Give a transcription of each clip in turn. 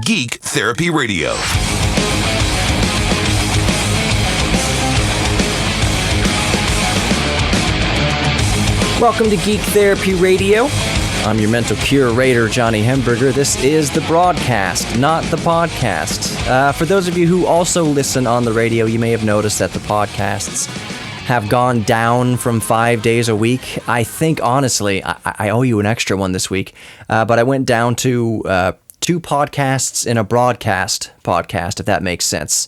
Geek Therapy Radio. Welcome to Geek Therapy Radio. I'm your mental curator, Johnny Hemberger. This is the broadcast, not the podcast. For those of you who also listen on the radio, you may have noticed that the podcasts have gone down from 5 days a week. I think, honestly, I owe you an extra one this week, but I went down to 2 podcasts in a broadcast podcast, if that makes sense.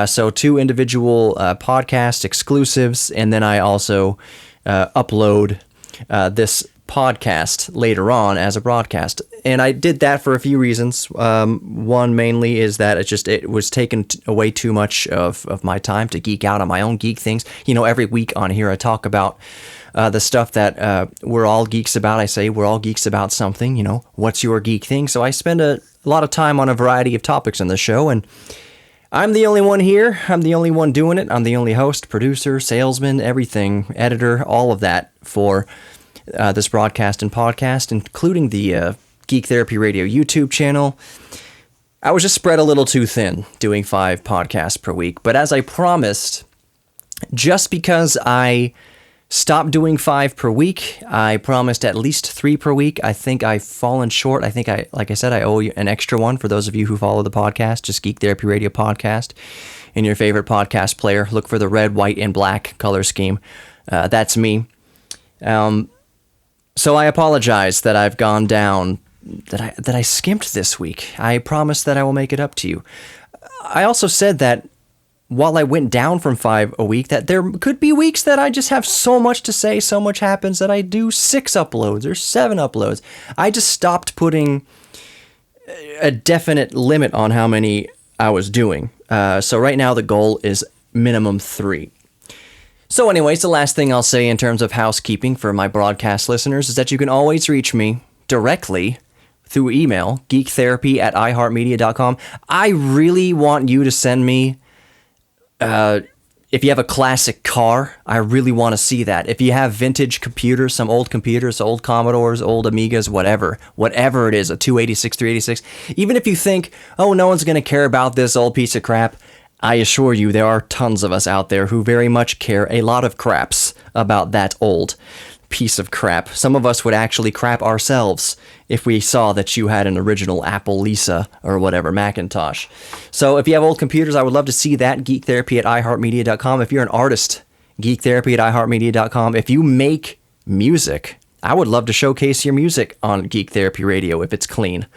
So 2 individual podcast exclusives, and then I also upload this podcast later on as a broadcast. And I did that for a few reasons. One mainly is that it was taking away too much of my time to geek out on my own geek things. You know, every week on here I talk about the stuff that we're all geeks about. I say we're all geeks about something, you know, what's your geek thing? So I spend a lot of time on a variety of topics on the show, and I'm the only one here. I'm the only one doing it. I'm the only host, producer, salesman, everything, editor, all of that for this broadcast and podcast, including the Geek Therapy Radio YouTube channel. I was just spread a little too thin doing 5 podcasts per week. But as I promised, just because I stopped doing 5 per week, I promised at least 3 per week. I think I've fallen short. I think like I said, I owe you an extra one for those of you who follow the podcast, just Geek Therapy Radio Podcast in your favorite podcast player. Look for the red, white, and black color scheme. That's me. So I apologize that I've gone down, that I skimped this week. I promise that I will make it up to you. I also said that while I went down from 5 a week, that there could be weeks that I just have so much to say, so much happens that I do 6 uploads or 7 uploads. I just stopped putting a definite limit on how many I was doing. So right now the goal is minimum 3. So anyways, the last thing I'll say in terms of housekeeping for my broadcast listeners is that you can always reach me directly through email, geektherapy@iheartmedia.com. I really want you to send me, if you have a classic car, I really want to see that. If you have vintage computers, some old computers, old Commodores, old Amigas, whatever it is, a 286, 386, even if you think, oh, no one's going to care about this old piece of crap, I assure you there are tons of us out there who very much care a lot of craps about that old piece of crap. Some of us would actually crap ourselves if we saw that you had an original Apple Lisa or whatever, Macintosh. So if you have old computers, I would love to see that. GeekTherapy@iheartmedia.com. If you're an artist, GeekTherapy@iheartmedia.com. If you make music, I would love to showcase your music on Geek Therapy Radio if it's clean.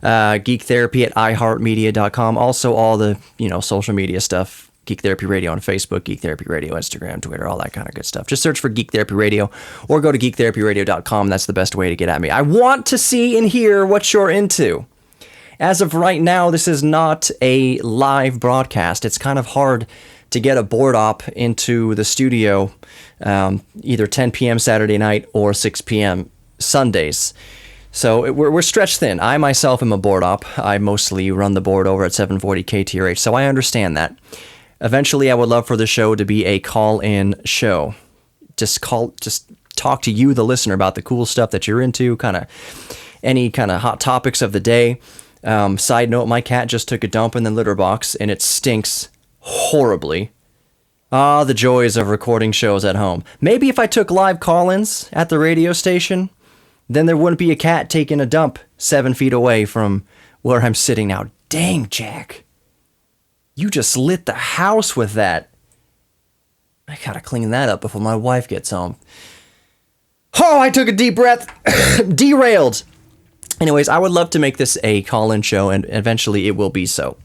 GeekTherapy@iheartmedia.com. Also all the, social media stuff. Geek Therapy Radio on Facebook, Geek Therapy Radio, Instagram, Twitter, all that kind of good stuff. Just search for Geek Therapy Radio or go to geektherapyradio.com. That's the best way to get at me. I want to see and hear what you're into. As of right now, this is not a live broadcast. It's kind of hard to get a board op into the studio either 10 p.m. Saturday night or 6 p.m. Sundays. So we're stretched thin. I myself am a board op. I mostly run the board over at 740 KTRH, so I understand that. Eventually, I would love for the show to be a call-in show. Just talk to you, the listener, about the cool stuff that you're into, any kind of hot topics of the day. Side note, my cat just took a dump in the litter box, and it stinks horribly. Ah, the joys of recording shows at home. Maybe if I took live call-ins at the radio station, then there wouldn't be a cat taking a dump 7 feet away from where I'm sitting now. Dang, Jack. You just lit the house with that. I gotta clean that up before my wife gets home. Oh, I took a deep breath. Derailed. Anyways, I would love to make this a call-in show, and eventually it will be so.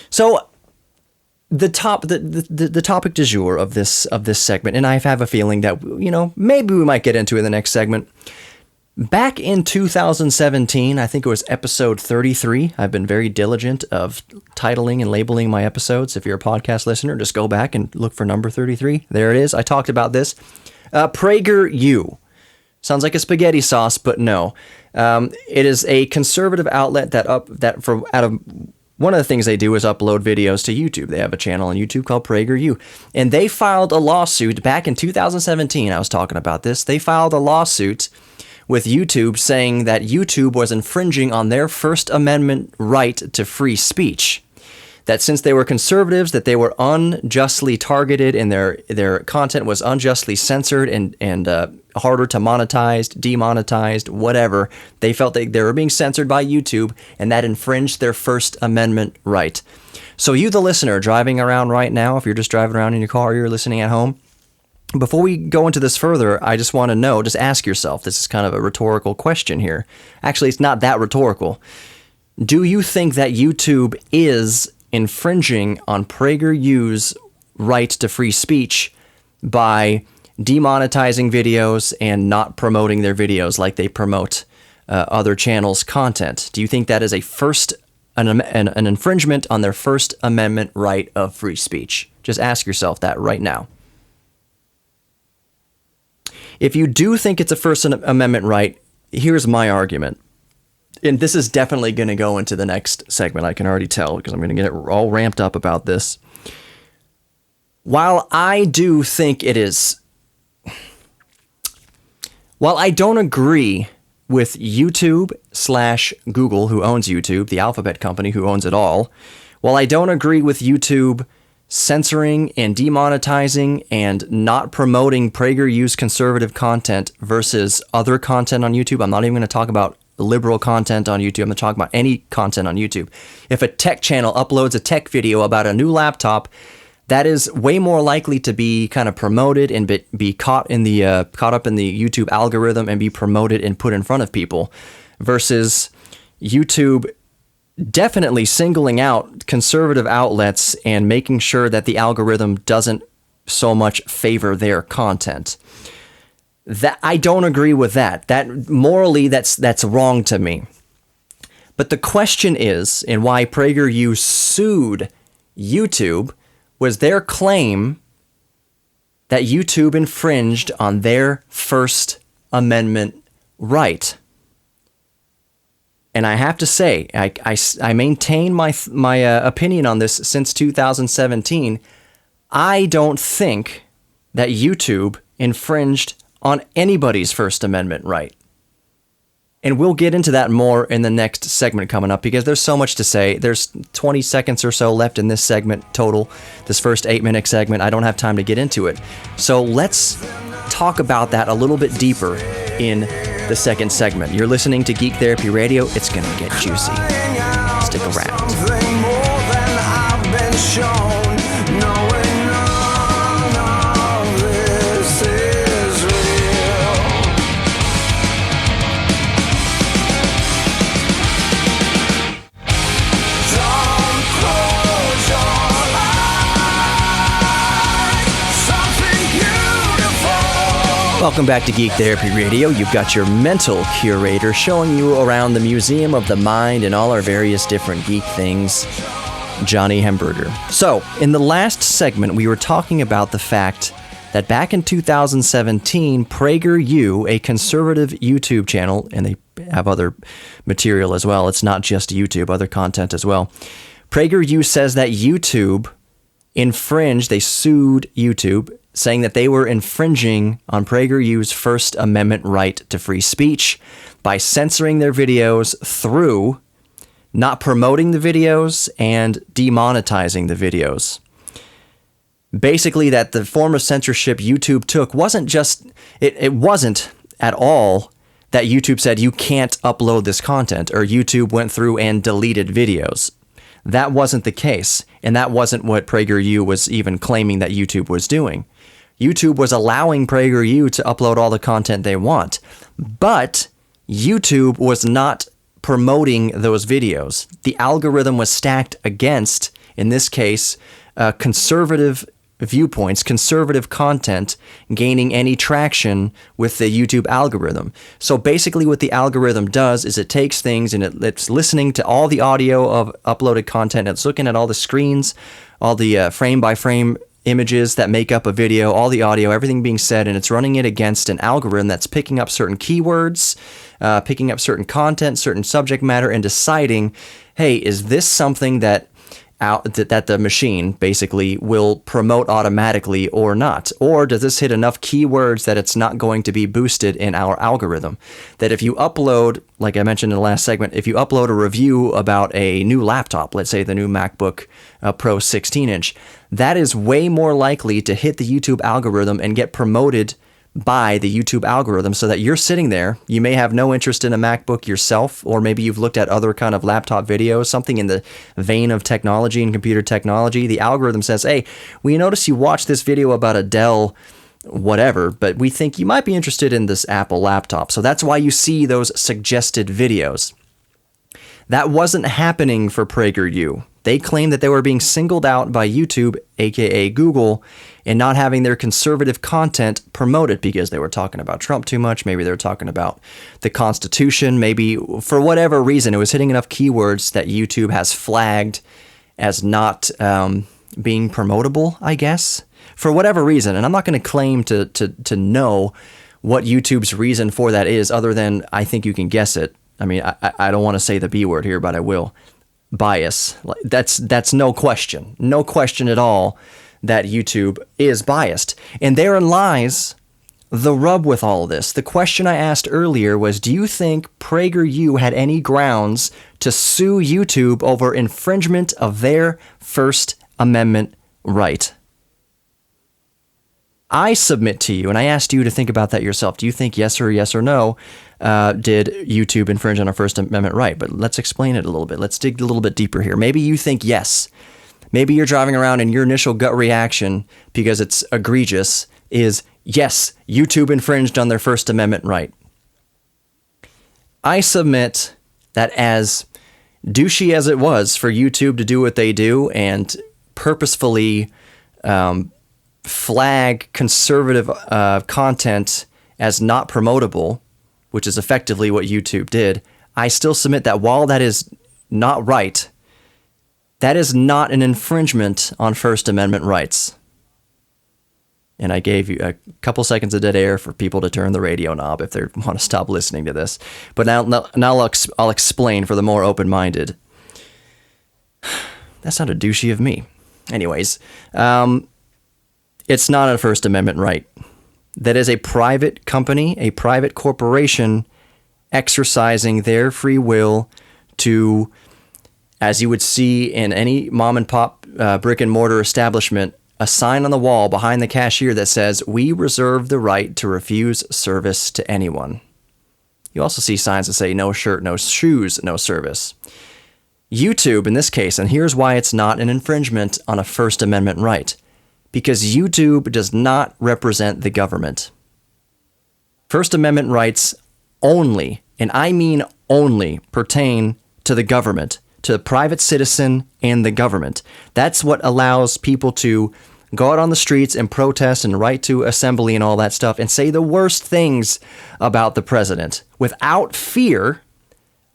So, the topic du jour of this segment, and I have a feeling that, maybe we might get into in the next segment. Back in 2017, I think it was episode 33. I've been very diligent of titling and labeling my episodes. If you're a podcast listener, just go back and look for number 33. There it is. I talked about this. Prager U. Sounds like a spaghetti sauce, but no. It is a conservative outlet one of the things they do is upload videos to YouTube. They have a channel on YouTube called Prager U. And they filed a lawsuit back in 2017. I was talking about this. They filed a lawsuit with YouTube, saying that YouTube was infringing on their First Amendment right to free speech. That since they were conservatives, that they were unjustly targeted and their content was unjustly censored and harder to monetize, demonetized, whatever. They felt they were being censored by YouTube, and that infringed their First Amendment right. So you, the listener, driving around right now, if you're just driving around in your car or you're listening at home, before we go into this further, I just want to know, just ask yourself, this is kind of a rhetorical question here. Actually, it's not that rhetorical. Do you think that YouTube is infringing on Prager U's right to free speech by demonetizing videos and not promoting their videos like they promote other channels' content? Do you think that is an infringement on their First Amendment right of free speech? Just ask yourself that right now. If you do think it's a First Amendment right, here's my argument. And this is definitely going to go into the next segment, I can already tell, because I'm going to get it all ramped up about this. While I do think it is... While I don't agree with YouTube/Google, who owns YouTube, the alphabet company who owns it all, while I don't agree with YouTube censoring and demonetizing and not promoting Prager U's conservative content versus other content on YouTube, I'm not even going to talk about liberal content on YouTube. I'm going to talk about any content on YouTube. If a tech channel uploads a tech video about a new laptop, that is way more likely to be kind of promoted and be caught up in the YouTube algorithm and be promoted and put in front of people, versus YouTube definitely singling out conservative outlets and making sure that the algorithm doesn't so much favor their content. That I don't agree with that. That morally, that's wrong to me. But the question is, and why Prager U sued YouTube, was their claim that YouTube infringed on their First Amendment right. And I have to say, I maintain my opinion on this since 2017. I don't think that YouTube infringed on anybody's First Amendment right. And we'll get into that more in the next segment coming up, because there's so much to say. There's 20 seconds or so left in this segment total, this first 8-minute segment. I don't have time to get into it. So let's talk about that a little bit deeper in the second segment. You're listening to Geek Therapy Radio. It's going to get juicy. Stick around. Welcome back to Geek Therapy Radio. You've got your mental curator showing you around the Museum of the Mind and all our various different geek things, Johnny Hamburger. So, in the last segment, we were talking about the fact that back in 2017, Prager U, a conservative YouTube channel, and they have other material as well, it's not just YouTube, other content as well. Prager U says that YouTube infringed, they sued YouTube, saying that they were infringing on Prager U's First Amendment right to free speech by censoring their videos through not promoting the videos and demonetizing the videos. Basically, that the form of censorship YouTube took wasn't just, it wasn't at all that YouTube said you can't upload this content, or YouTube went through and deleted videos. That wasn't the case, and that wasn't what Prager U was even claiming that YouTube was doing. YouTube was allowing Prager U to upload all the content they want, but YouTube was not promoting those videos. The algorithm was stacked against, in this case, conservative viewpoints, conservative content gaining any traction with the YouTube algorithm. So basically what the algorithm does is it takes things and it's listening to all the audio of uploaded content. It's looking at all the screens, all the frame-by-frame images that make up a video, all the audio, everything being said, and it's running it against an algorithm that's picking up certain keywords, picking up certain content, certain subject matter, and deciding, hey, is this something that out that the machine basically will promote automatically or not? Or does this hit enough keywords that it's not going to be boosted in our algorithm? That if you upload, like I mentioned in the last segment, if you upload a review about a new laptop, let's say the new MacBook Pro 16-inch, that is way more likely to hit the YouTube algorithm and get promoted by the YouTube algorithm, so that you're sitting there, you may have no interest in a MacBook yourself, or maybe you've looked at other kind of laptop videos, something in the vein of technology and computer technology. The algorithm says, hey, we noticed you watched this video about a Dell whatever, but we think you might be interested in this Apple laptop. So that's why you see those suggested videos. That wasn't happening for Prager U. They claimed that they were being singled out by YouTube, aka Google, and not having their conservative content promoted because they were talking about Trump too much. Maybe they were talking about the Constitution. Maybe for whatever reason, it was hitting enough keywords that YouTube has flagged as not being promotable, I guess, for whatever reason. And I'm not going to claim to know what YouTube's reason for that is, other than I think you can guess it. I mean, I don't want to say the B word here, but I will. Bias. That's no question at all that YouTube is biased. And therein lies the rub with all of this. The question I asked earlier was, do you think Prager U had any grounds to sue YouTube over infringement of their First Amendment right? I submit to you, and I asked you to think about that yourself. Do you think yes or no, did YouTube infringe on our First Amendment right? But let's explain it a little bit. Let's dig a little bit deeper here. Maybe you think yes. Maybe you're driving around and your initial gut reaction, because it's egregious, is yes, YouTube infringed on their First Amendment right. I submit that as douchey as it was for YouTube to do what they do and purposefully flag conservative content as not promotable, which is effectively what YouTube did, I still submit that while that is not right, that is not an infringement on First Amendment rights. And I gave you a couple seconds of dead air for people to turn the radio knob if they want to stop listening to this. But now I'll explain for the more open-minded. That sounded douchey of me. Anyways, it's not a First Amendment right. That is a private company, a private corporation exercising their free will to, as you would see in any mom and pop brick and mortar establishment, a sign on the wall behind the cashier that says, "We reserve the right to refuse service to anyone." You also see signs that say, "No shirt, no shoes, no service." YouTube, in this case, and here's why it's not an infringement on a First Amendment right, because YouTube does not represent the government. First Amendment rights only, and I mean only, pertain to the government, to the private citizen and the government. That's what allows people to go out on the streets and protest and right to assembly and all that stuff and say the worst things about the president without fear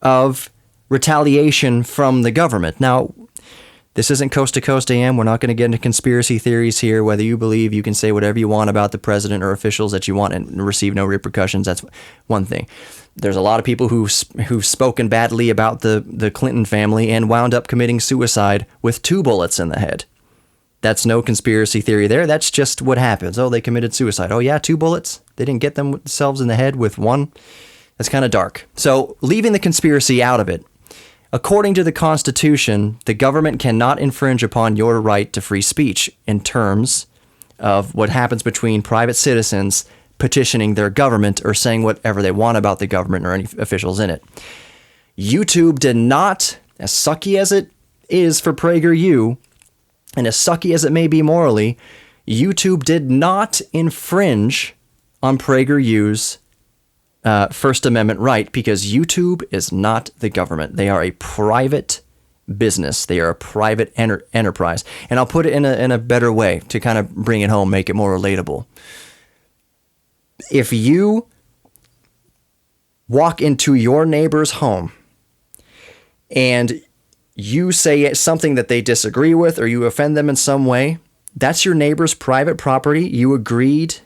of retaliation from the government. Now, this isn't Coast to Coast AM. We're not going to get into conspiracy theories here. Whether you believe you can say whatever you want about the president or officials that you want and receive no repercussions, that's one thing. There's a lot of people who've spoken badly about the Clinton family and wound up committing suicide with 2 bullets in the head. That's no conspiracy theory there. That's just what happens. Oh, they committed suicide. Oh, yeah, 2 bullets? They didn't get themselves in the head with 1? That's kind of dark. So leaving the conspiracy out of it, according to the Constitution, the government cannot infringe upon your right to free speech in terms of what happens between private citizens petitioning their government or saying whatever they want about the government or any officials in it. YouTube did not, as sucky as it is for Prager U, and as sucky as it may be morally, YouTube did not infringe on Prager U's First Amendment right, because YouTube is not the government. They are a private business. They are a private enterprise. And I'll put it in a better way to kind of bring it home, make it more relatable. If you walk into your neighbor's home and you say something that they disagree with or you offend them in some way, that's your neighbor's private property. You agreed.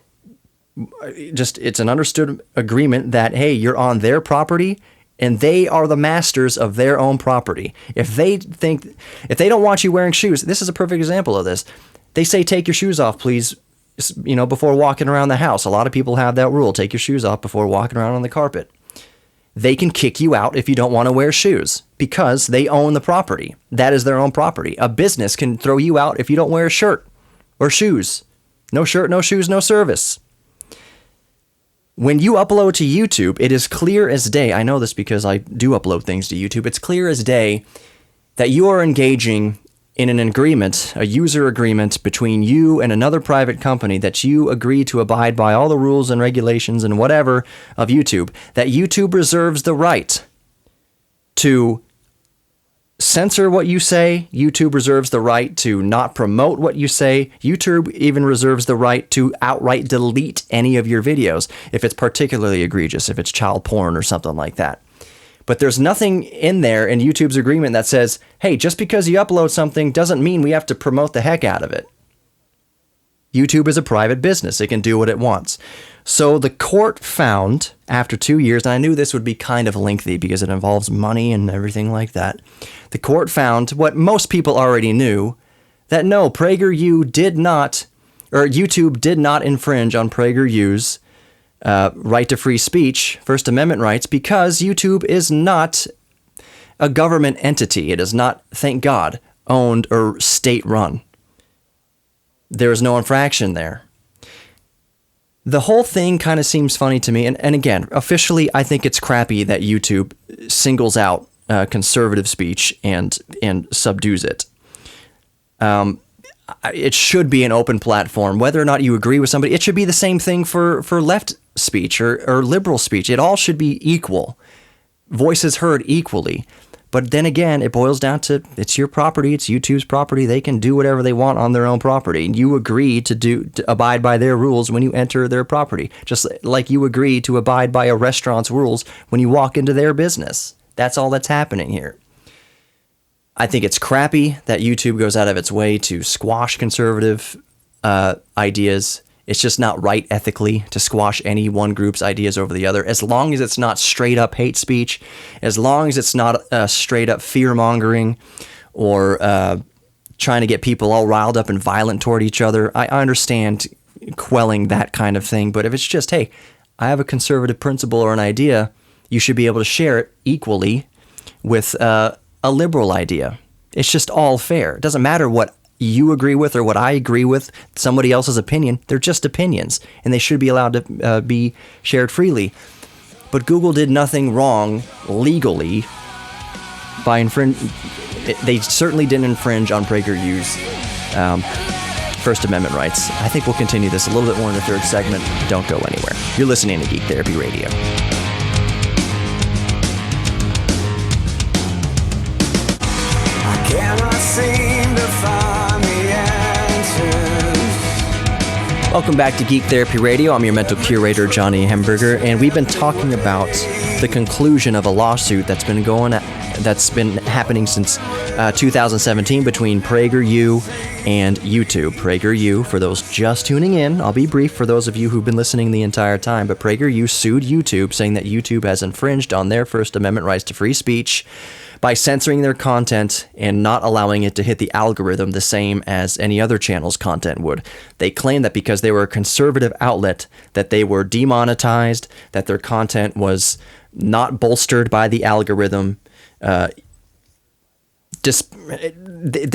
It's an understood agreement that, hey, you're on their property and they are the masters of their own property. If they don't want you wearing shoes, this is a perfect example of this. They say, take your shoes off, please, before walking around the house. A lot of people have that rule. Take your shoes off before walking around on the carpet. They can kick you out if you don't want to wear shoes because they own the property. That is their own property. A business can throw you out if you don't wear a shirt or shoes. No shirt, no shoes, no service. When you upload to YouTube, it is clear as day. I know this because I do upload things to YouTube. It's clear as day that you are engaging in an agreement, a user agreement between you and another private company, that you agree to abide by all the rules and regulations and whatever of YouTube, that YouTube reserves the right to censor what you say. YouTube reserves the right to not promote what you say. YouTube even reserves the right to outright delete any of your videos if it's particularly egregious, if it's child porn or something like that. But there's nothing in there in YouTube's agreement that says, hey, just because you upload something doesn't mean we have to promote the heck out of it. YouTube is a private business. It can do what it wants. So the court found, after 2 years, and I knew this would be kind of lengthy because it involves money and everything like that, the court found what most people already knew, that no, Prager U did not, or YouTube did not infringe on Prager U's right to free speech, First Amendment rights, because YouTube is not a government entity. It is not, thank God, owned or state-run. There is no infraction there. The whole thing kind of seems funny to me, and again, officially, I think it's crappy that YouTube singles out conservative speech and subdues it. It should be an open platform. Whether or not you agree with somebody, it should be the same thing for left speech or liberal speech. It all should be equal. Voices heard equally. But then again, it boils down to, it's your property, it's YouTube's property. They can do whatever they want on their own property. And you agree to abide by their rules when you enter their property. Just like you agree to abide by a restaurant's rules when you walk into their business. That's all that's happening here. I think it's crappy that YouTube goes out of its way to squash conservative ideas. It's just not right ethically to squash any one group's ideas over the other, as long as it's not straight up hate speech, as long as it's not straight up fear mongering or trying to get people all riled up and violent toward each other. I understand quelling that kind of thing, but if it's just, hey, I have a conservative principle or an idea, you should be able to share it equally with a liberal idea. It's just all fair. It doesn't matter what you agree with or what I agree with, somebody else's opinion. They're just opinions, and they should be allowed to be shared freely. But Google did nothing wrong legally by they certainly didn't infringe on Prager U's First Amendment rights. I think we'll continue this a little bit more in the third segment. Don't go anywhere. You're listening to Geek Therapy Radio. Cannot seem to find the answers. Welcome back to Geek Therapy Radio. I'm your mental curator, Johnny Hamburger, and we've been talking about the conclusion of a lawsuit that's been happening since 2017 between Prager U and YouTube. Prager U, for those just tuning in, I'll be brief for those of you who've been listening the entire time, but Prager U sued YouTube, saying that YouTube has infringed on their First Amendment rights to free speech by censoring their content and not allowing it to hit the algorithm the same as any other channel's content would. They claim that because they were a conservative outlet, that they were demonetized, that their content was not bolstered by the algorithm. They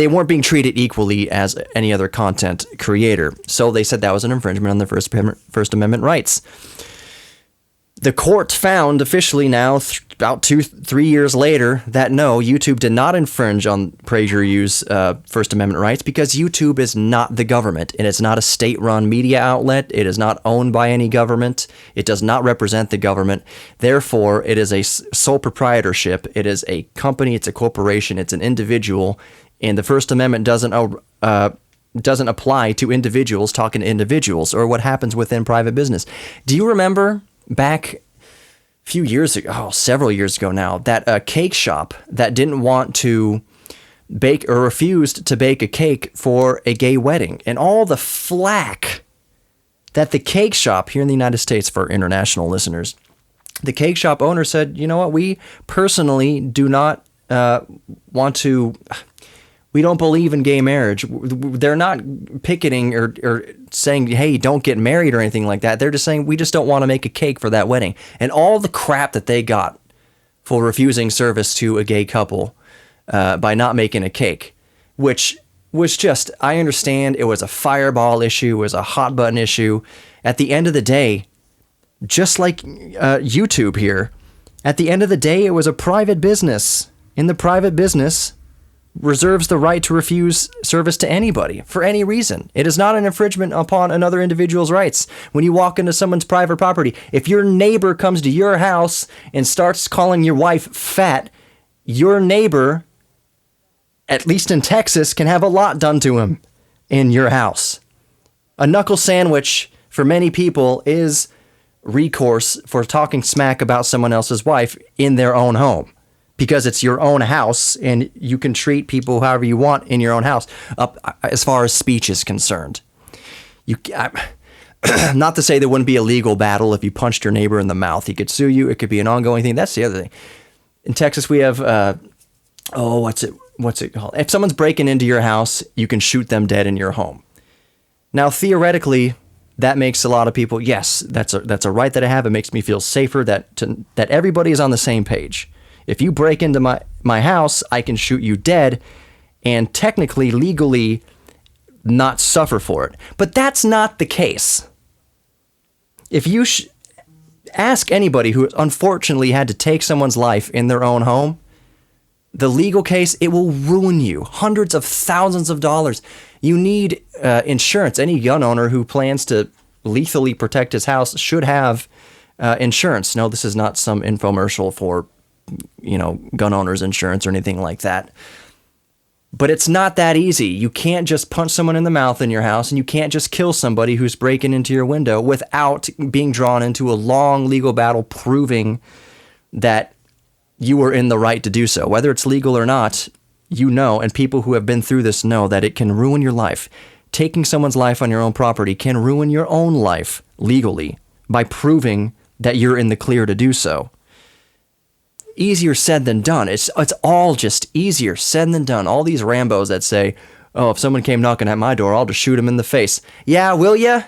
weren't being treated equally as any other content creator. So they said that was an infringement on their First Amendment rights. The court found officially now, about 2-3 years later, that no, YouTube did not infringe on Prager U's First Amendment rights because YouTube is not the government, and it's not a state-run media outlet. It is not owned by any government. It does not represent the government. Therefore, it is a sole proprietorship. It is a company. It's a corporation. It's an individual, and the First Amendment doesn't apply to individuals talking to individuals or what happens within private business. Do you remember back a few years ago, several years ago now, that a cake shop that didn't want to bake or refused to bake a cake for a gay wedding, and all the flack that the cake shop here in the United States, for international listeners, the cake shop owner said, you know what, we personally do not we don't believe in gay marriage. They're not picketing or saying, hey, don't get married or anything like that. They're just saying, we just don't want to make a cake for that wedding. And all the crap that they got for refusing service to a gay couple by not making a cake, which was just, I understand it was a fireball issue, it was a hot button issue. At the end of the day, just like YouTube here, at the end of the day, it was a private business. In the private business, reserves the right to refuse service to anybody for any reason. It is not an infringement upon another individual's rights. When you walk into someone's private property, if your neighbor comes to your house and starts calling your wife fat, your neighbor, at least in Texas, can have a lot done to him in your house. A knuckle sandwich for many people is recourse for talking smack about someone else's wife in their own home. Because it's your own house and you can treat people however you want in your own house, up as far as speech is concerned. Not to say there wouldn't be a legal battle if you punched your neighbor in the mouth. He could sue you. It could be an ongoing thing. That's the other thing. In Texas, we have, what's it called? If someone's breaking into your house, you can shoot them dead in your home. Now, theoretically, that makes a lot of people, yes, that's a right that I have. It makes me feel safer that everybody is on the same page. If you break into my house, I can shoot you dead and technically, legally, not suffer for it. But that's not the case. If you ask anybody who unfortunately had to take someone's life in their own home, the legal case, it will ruin you. Hundreds of thousands of dollars. You need insurance. Any gun owner who plans to lethally protect his house should have insurance. No, this is not some infomercial for gun owners insurance or anything like that. But it's not that easy. You can't just punch someone in the mouth in your house, and you can't just kill somebody who's breaking into your window without being drawn into a long legal battle proving that you were in the right to do so. Whether it's legal or not, and people who have been through this know that it can ruin your life. Taking someone's life on your own property can ruin your own life legally by proving that you're in the clear to do so. Easier said than done. It's all just easier said than done. All these Rambos that say, oh, if someone came knocking at my door, I'll just shoot him in the face. Yeah, will ya?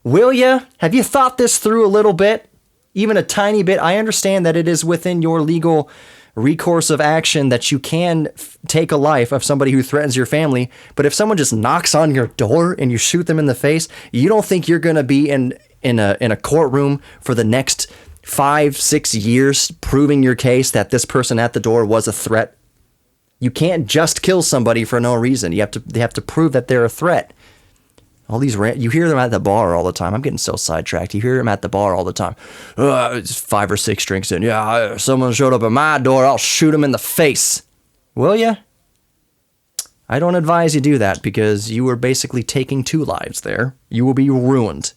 Will ya? Have you thought this through a little bit? Even a tiny bit? I understand that it is within your legal recourse of action that you can take a life of somebody who threatens your family, but if someone just knocks on your door and you shoot them in the face, you don't think you're going to be in a courtroom for the next 5-6 years proving your case that this person at the door was a threat? You can't just kill somebody for no reason. They have to prove that they're a threat. All these you hear them at the bar all the time. I'm getting so sidetracked. You hear them at the bar all the time. It's 5 or 6 drinks in. Yeah, someone showed up at my door. I'll shoot him in the face. Will ya? I don't advise you do that because you are basically taking 2 lives there. You will be ruined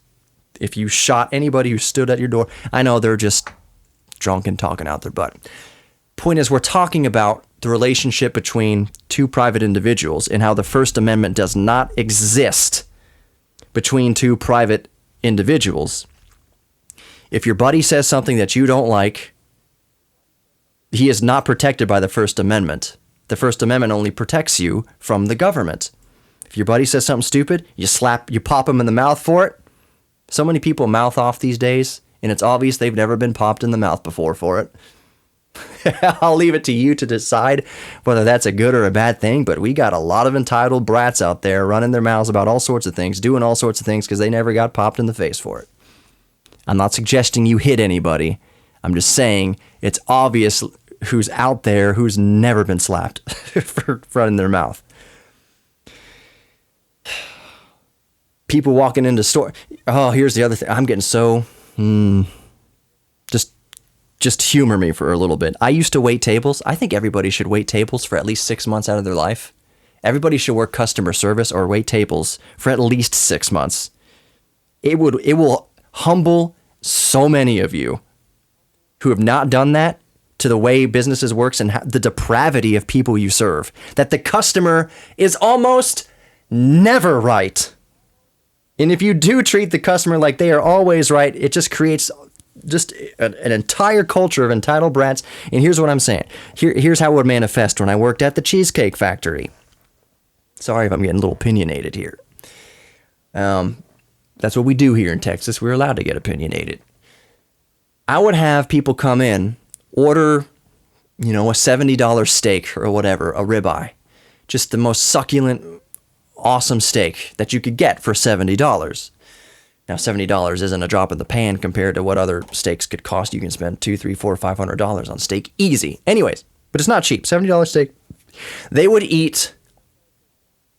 if you shot anybody who stood at your door. I know they're just drunk and talking out their butt. Point is, we're talking about the relationship between 2 private individuals and how the First Amendment does not exist between 2 private individuals. If your buddy says something that you don't like, he is not protected by the First Amendment. The First Amendment only protects you from the government. If your buddy says something stupid, you pop him in the mouth for it. So many people mouth off these days, and it's obvious they've never been popped in the mouth before for it. I'll leave it to you to decide whether that's a good or a bad thing, but we got a lot of entitled brats out there running their mouths about all sorts of things, doing all sorts of things because they never got popped in the face for it. I'm not suggesting you hit anybody. I'm just saying it's obvious who's out there who's never been slapped for running their mouth. People walking into store. Oh, here's the other thing. I'm getting so... Just humor me for a little bit. I used to wait tables. I think everybody should wait tables for at least 6 months out of their life. Everybody should work customer service or wait tables for at least 6 months. It will humble so many of you who have not done that to the way businesses works and the depravity of people you serve. That the customer is almost never right. And if you do treat the customer like they are always right, it just creates just an entire culture of entitled brats. And here's what I'm saying. Here's how it would manifest when I worked at the Cheesecake Factory. Sorry if I'm getting a little opinionated here. That's what we do here in Texas. We're allowed to get opinionated. I would have people come in, order, a $70 steak or whatever, a ribeye. Just the most succulent, awesome steak that you could get for $70. Now, $70 isn't a drop in the pan compared to what other steaks could cost. You can spend $200, $300, $400, $500 on steak easy. Anyways, but it's not cheap. $70 steak. They would eat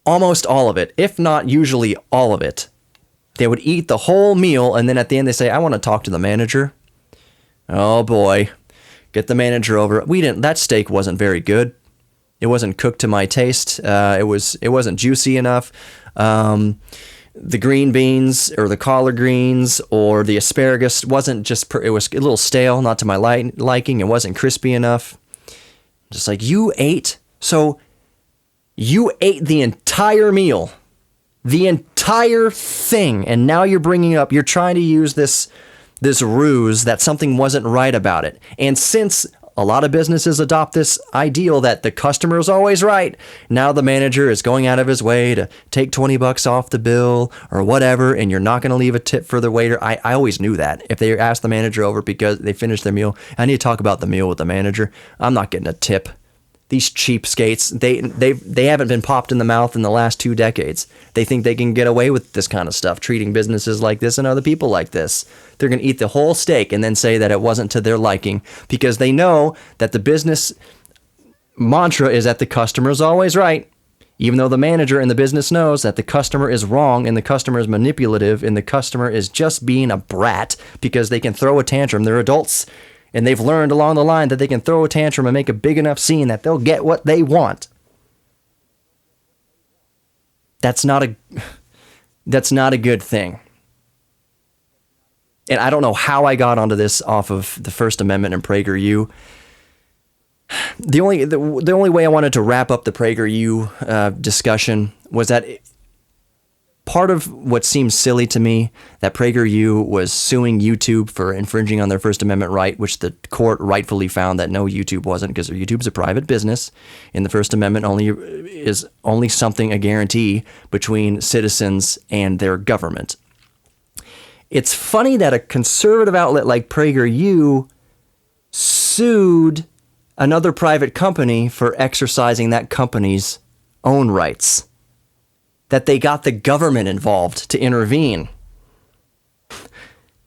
almost all of it, if not usually all of it. They would eat the whole meal, and then at the end they say, I want to talk to the manager. Oh boy, get the manager over. That steak wasn't very good. It wasn't cooked to my taste. It wasn't juicy enough. The green beans or the collard greens or the asparagus wasn't just, it was a little stale, not to my liking. It wasn't crispy enough. Just like you ate the entire meal, the entire thing. And now you're trying to use this ruse that something wasn't right about it. And since a lot of businesses adopt this ideal that the customer is always right, now the manager is going out of his way to take $20 off the bill or whatever, and you're not going to leave a tip for the waiter. I always knew that. If they asked the manager over because they finished their meal, I need to talk about the meal with the manager. I'm not getting a tip. These cheapskates, they haven't been popped in the mouth in the last 2 decades. They think they can get away with this kind of stuff, treating businesses like this and other people like this. They're going to eat the whole steak and then say that it wasn't to their liking because they know that the business mantra is that the customer is always right, even though the manager in the business knows that the customer is wrong and the customer is manipulative and the customer is just being a brat because they can throw a tantrum. They're adults. And they've learned along the line that they can throw a tantrum and make a big enough scene that they'll get what they want. That's not a good thing. And I don't know how I got onto this off of the First Amendment and Prager U. The only way I wanted to wrap up the Prager U discussion was that part of what seems silly to me, that Prager U was suing YouTube for infringing on their First Amendment right, which the court rightfully found that no, YouTube wasn't, because YouTube's a private business, and the First Amendment is only something, a guarantee between citizens and their government. It's funny that a conservative outlet like Prager U sued another private company for exercising that company's own rights. That they got the government involved to intervene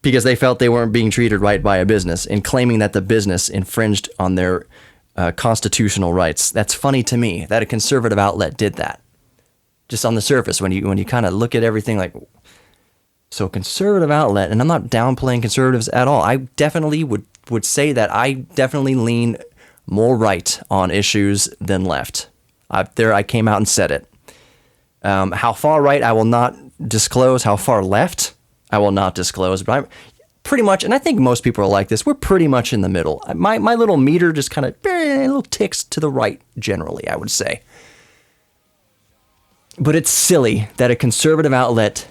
because they felt they weren't being treated right by a business and claiming that the business infringed on their constitutional rights. That's funny to me that a conservative outlet did that. Just on the surface, when you kind of look at everything like, so a conservative outlet, and I'm not downplaying conservatives at all. I definitely would say that I definitely lean more right on issues than left. I came out and said it. How far right, I will not disclose. How far left, I will not disclose. But I'm pretty much, and I think most people are like this, we're pretty much in the middle. My little meter just kind of little ticks to the right, generally, I would say. But it's silly that a conservative outlet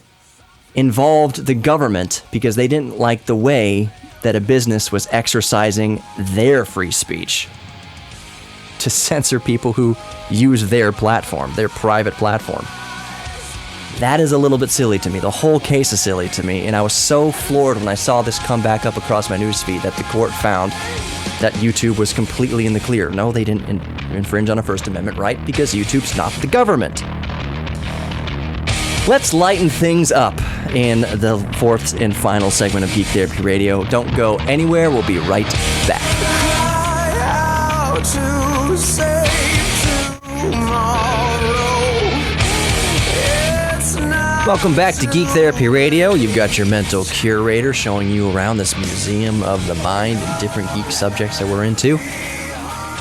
involved the government because they didn't like the way that a business was exercising their free speech to censor people who use their platform, their private platform. That is a little bit silly to me. The whole case is silly to me, and I was so floored when I saw this come back up across my newsfeed that the court found that YouTube was completely in the clear. No, they didn't infringe on a First Amendment right because YouTube's not the government. Let's lighten things up in the fourth and final segment of Geek Therapy Radio. Don't go anywhere. We'll be right back. To save tomorrow. It's not Welcome back to Geek Therapy Radio. You've got your mental curator showing you around this museum of the mind and different geek subjects that we're into.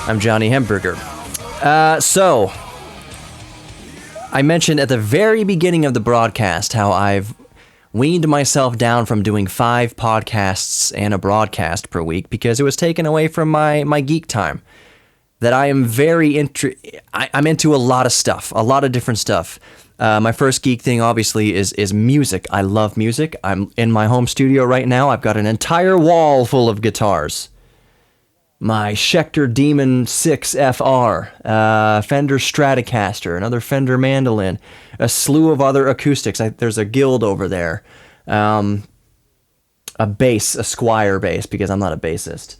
I'm Johnny Hemberger. So, I mentioned at the very beginning of the broadcast how I've weaned myself down from doing 5 podcasts and a broadcast per week because it was taken away from my geek time. That I am I'm into a lot of stuff, a lot of different stuff. My first geek thing, obviously, is music. I love music. I'm in my home studio right now. I've got an entire wall full of guitars. My Schecter Demon 6 FR, Fender Stratocaster, another Fender mandolin, a slew of other acoustics. There's a Guild over there. A bass, a Squier bass, because I'm not a bassist.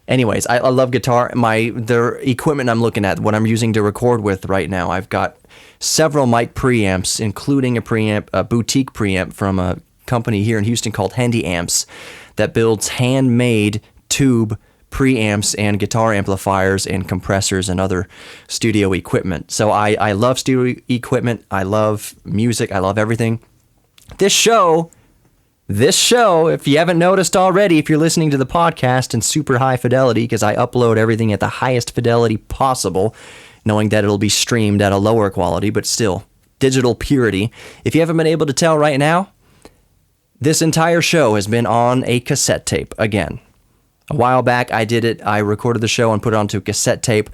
Anyways, I love guitar. The equipment I'm looking at, what I'm using to record with right now, I've got several mic preamps, including a boutique preamp from a company here in Houston called Handy Amps that builds handmade tube preamps and guitar amplifiers and compressors and other studio equipment. So I love studio equipment. I love music. I love everything. This show, if you haven't noticed already, if you're listening to the podcast in super high fidelity, because I upload everything at the highest fidelity possible, knowing that it'll be streamed at a lower quality, but still, digital purity. If you haven't been able to tell right now, this entire show has been on a cassette tape again. A while back, I did it. I recorded the show and put it onto cassette tape,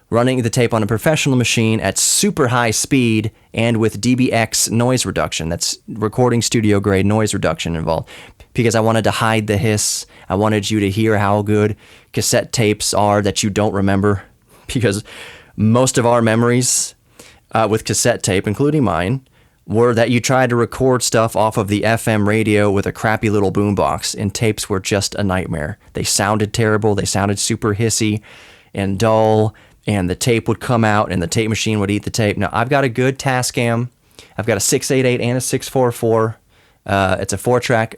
running the tape on a professional machine at super high speed and with DBX noise reduction. That's recording studio grade noise reduction involved, because I wanted to hide the hiss. I wanted you to hear how good cassette tapes are that you don't remember, because most of our memories with cassette tape, including mine, were that you tried to record stuff off of the FM radio with a crappy little boombox, and tapes were just a nightmare. They sounded terrible. They sounded super hissy and dull, and the tape would come out and the tape machine would eat the tape. Now, I've got a good Tascam. I've got a 688 and a 644. It's a 4-track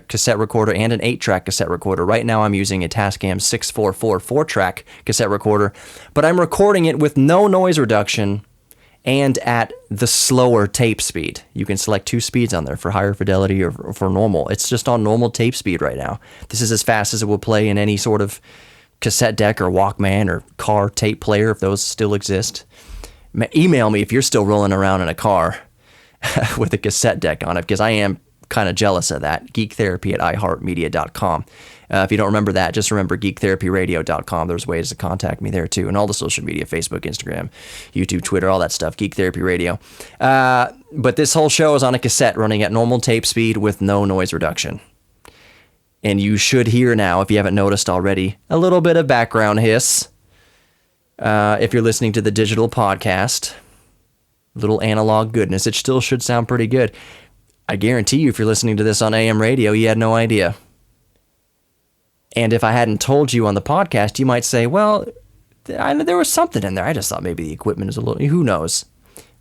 cassette recorder and an 8-track cassette recorder. Right now, I'm using a Tascam 644 4-track cassette recorder, but I'm recording it with no noise reduction and at the slower tape speed. You can select 2 speeds on there for higher fidelity or for normal. It's just on normal tape speed right now. This is as fast as it will play in any sort of cassette deck or Walkman or car tape player, if those still exist. Email me if you're still rolling around in a car with a cassette deck on it, because I am kind of jealous of that. GeekTherapy@iheartmedia.com. If you don't remember that, just remember GeekTherapyRadio.com. There's ways to contact me there too, and all the social media, Facebook, Instagram, YouTube, Twitter, all that stuff, Geek Therapy Radio. But this whole show is on a cassette running at normal tape speed with no noise reduction. And you should hear now, if you haven't noticed already, a little bit of background hiss. If you're listening to the digital podcast, little analog goodness, it still should sound pretty good. I guarantee you, if you're listening to this on AM radio, you had no idea. And if I hadn't told you on the podcast, you might say, well, there was something in there. I just thought maybe the equipment is a little, who knows?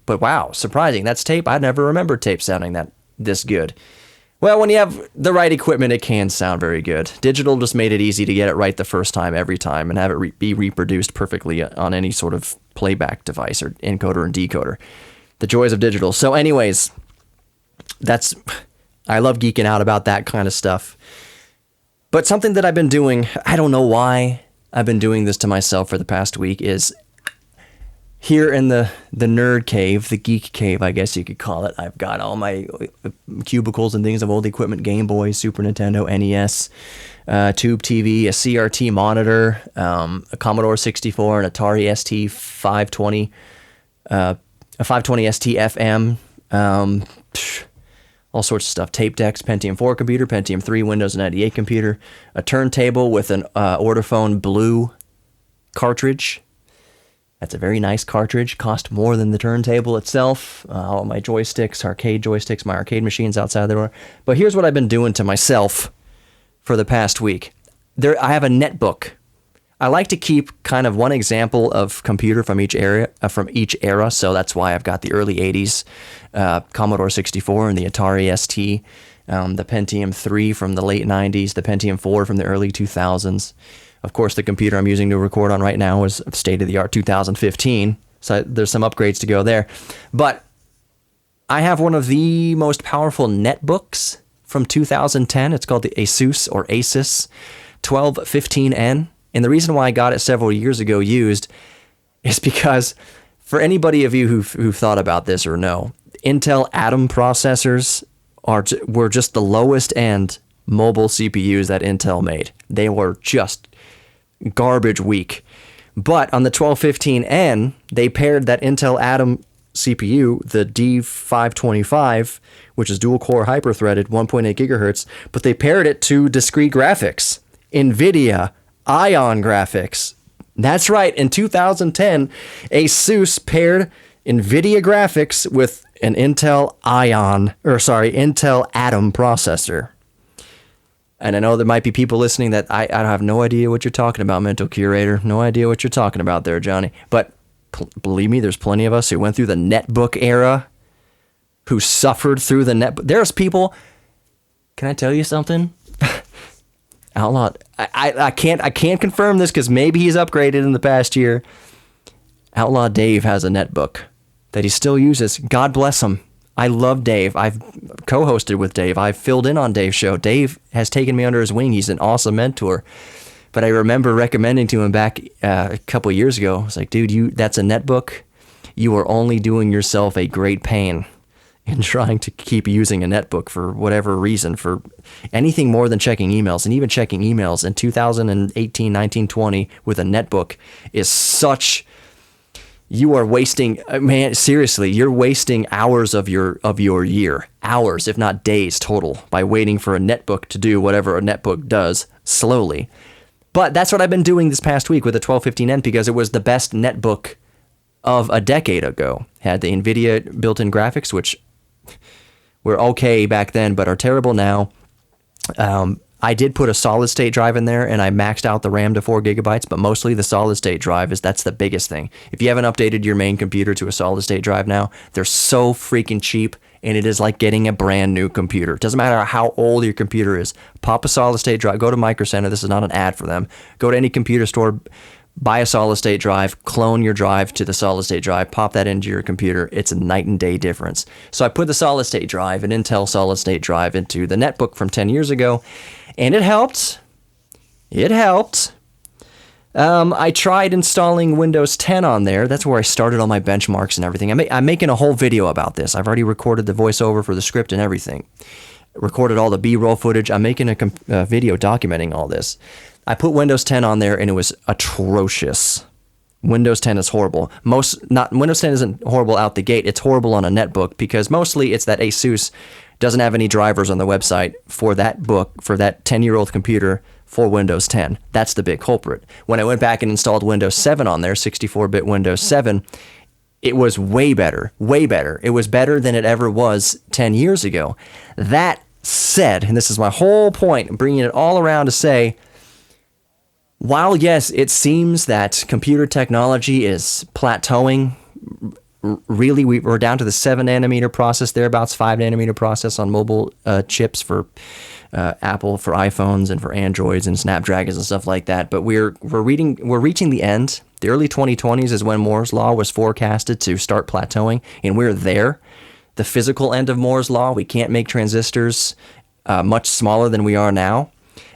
But wow, surprising. That's tape. I never remembered tape sounding this good. Well, when you have the right equipment, it can sound very good. Digital just made it easy to get it right the first time, every time, and have it be reproduced perfectly on any sort of playback device or encoder and decoder. The joys of digital. So anyways, I love geeking out about that kind of stuff. But something that I've been doing, I don't know why I've been doing this to myself for the past week, is here in the nerd cave, the geek cave, I guess you could call it. I've got all my cubicles and things of old equipment, Game Boy, Super Nintendo, NES, tube TV, a CRT monitor, a Commodore 64, an Atari ST 520, a 520 ST FM, all sorts of stuff. Tape decks, Pentium 4 computer, Pentium 3, Windows 98 computer, a turntable with an Ortophone Blue cartridge. That's a very nice cartridge. Cost more than the turntable itself. All my joysticks, arcade joysticks, my arcade machines outside the door. But here's what I've been doing to myself for the past week. I have a netbook. I like to keep kind of one example of computer from each era. So that's why I've got the early 80s Commodore 64 and the Atari ST, the Pentium 3 from the late 90s, the Pentium 4 from the early 2000s. Of course, the computer I'm using to record on right now is state-of-the-art 2015, so there's some upgrades to go there. But I have one of the most powerful netbooks from 2010. It's called the Asus 1215N. And the reason why I got it several years ago used is because, for anybody of you who've thought about this or know, Intel Atom processors were just the lowest end mobile CPUs that Intel made. They were just garbage weak. But on the 1215N, they paired that Intel Atom CPU, the D525, which is dual-core hyper-threaded, 1.8 gigahertz, but they paired it to discrete graphics, NVIDIA Ion graphics. That's right, in 2010, ASUS paired NVIDIA graphics with an Intel Atom processor. And I know there might be people listening that I have no idea what you're talking about, Mental Curator. No idea what you're talking about there, Johnny. But believe me, there's plenty of us who went through the netbook era, who suffered through the netbook. There's people, can I tell you something? Outlaw, I can't confirm this because maybe he's upgraded in the past year. Outlaw Dave has a netbook that he still uses. God bless him. I love Dave. I've co-hosted with Dave. I've filled in on Dave's show. Dave has taken me under his wing. He's an awesome mentor. But I remember recommending to him back a couple of years ago. I was like, dude, that's a netbook. You are only doing yourself a great pain in trying to keep using a netbook for whatever reason, for anything more than checking emails. And even checking emails in 2018, 19, 20 with a netbook is such... You are wasting, man, seriously, you're wasting hours of your year, hours, if not days total, by waiting for a netbook to do whatever a netbook does slowly. But that's what I've been doing this past week with the 1215N because it was the best netbook of a decade ago. Had the NVIDIA built-in graphics, which were okay back then, but are terrible now. I did put a solid state drive in there and I maxed out the RAM to 4 gigabytes, but mostly the solid state drive that's the biggest thing. If you haven't updated your main computer to a solid state drive now, they're so freaking cheap and it is like getting a brand new computer. It doesn't matter how old your computer is. Pop a solid state drive, go to Micro Center. This is not an ad for them. Go to any computer store, buy a solid state drive, clone your drive to the solid state drive, pop that into your computer. It's a night and day difference. So I put the solid state drive, an Intel solid state drive, into the netbook from 10 years ago. And it helped. It helped. I tried installing Windows 10 on there. That's where I started all my benchmarks and everything. I'm making a whole video about this. I've already recorded the voiceover for the script and everything. Recorded all the B-roll footage. I'm making a video documenting all this. I put Windows 10 on there and it was atrocious. Windows 10 is horrible. Windows 10 isn't horrible out the gate. It's horrible on a netbook because mostly it's that ASUS doesn't have any drivers on the website for that book, for that 10-year-old computer for Windows 10. That's the big culprit. When I went back and installed Windows 7 on there, 64-bit Windows 7, it was way better, way better. It was better than it ever was 10 years ago. That said, and this is my whole point, bringing it all around to say, while yes, it seems that computer technology is plateauing, really, we're down to the 7-nanometer process, thereabouts 5-nanometer process on mobile chips for Apple, for iPhones and for Androids and Snapdragons and stuff like that. But we're reaching the end. The early 2020s is when Moore's Law was forecasted to start plateauing, and we're there. The physical end of Moore's Law, we can't make transistors much smaller than we are now.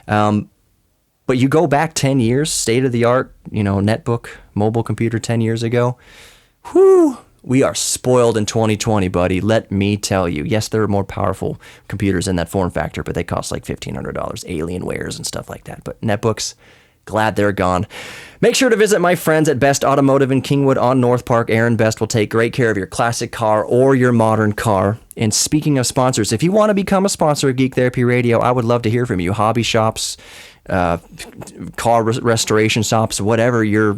But you go back 10 years, state-of-the-art, netbook, mobile computer 10 years ago, whew, we are spoiled in 2020, buddy. Let me tell you. Yes, there are more powerful computers in that form factor, but they cost like $1,500, Alienwares and stuff like that. But netbooks, glad they're gone. Make sure to visit my friends at Best Automotive in Kingwood on North Park. Aaron Best will take great care of your classic car or your modern car. And speaking of sponsors, if you want to become a sponsor of Geek Therapy Radio, I would love to hear from you. Hobby shops, car restoration shops, whatever your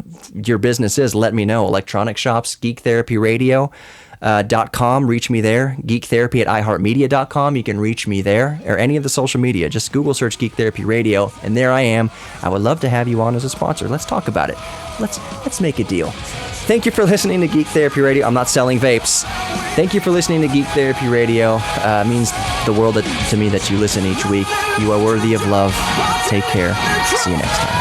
business is, let me know. Electronic shops, GeekTherapyRadio.com, reach me there. GeekTherapy at iHeartMedia.com, you can reach me there, or any of the social media. Just Google search Geek Therapy Radio, and there I am. I would love to have you on as a sponsor. Let's talk about it. Let's make a deal. Thank you for listening to Geek Therapy Radio. I'm not selling vapes. Thank you for listening to Geek Therapy Radio. It means the world to me that you listen each week. You are worthy of love. Take care. See you next time.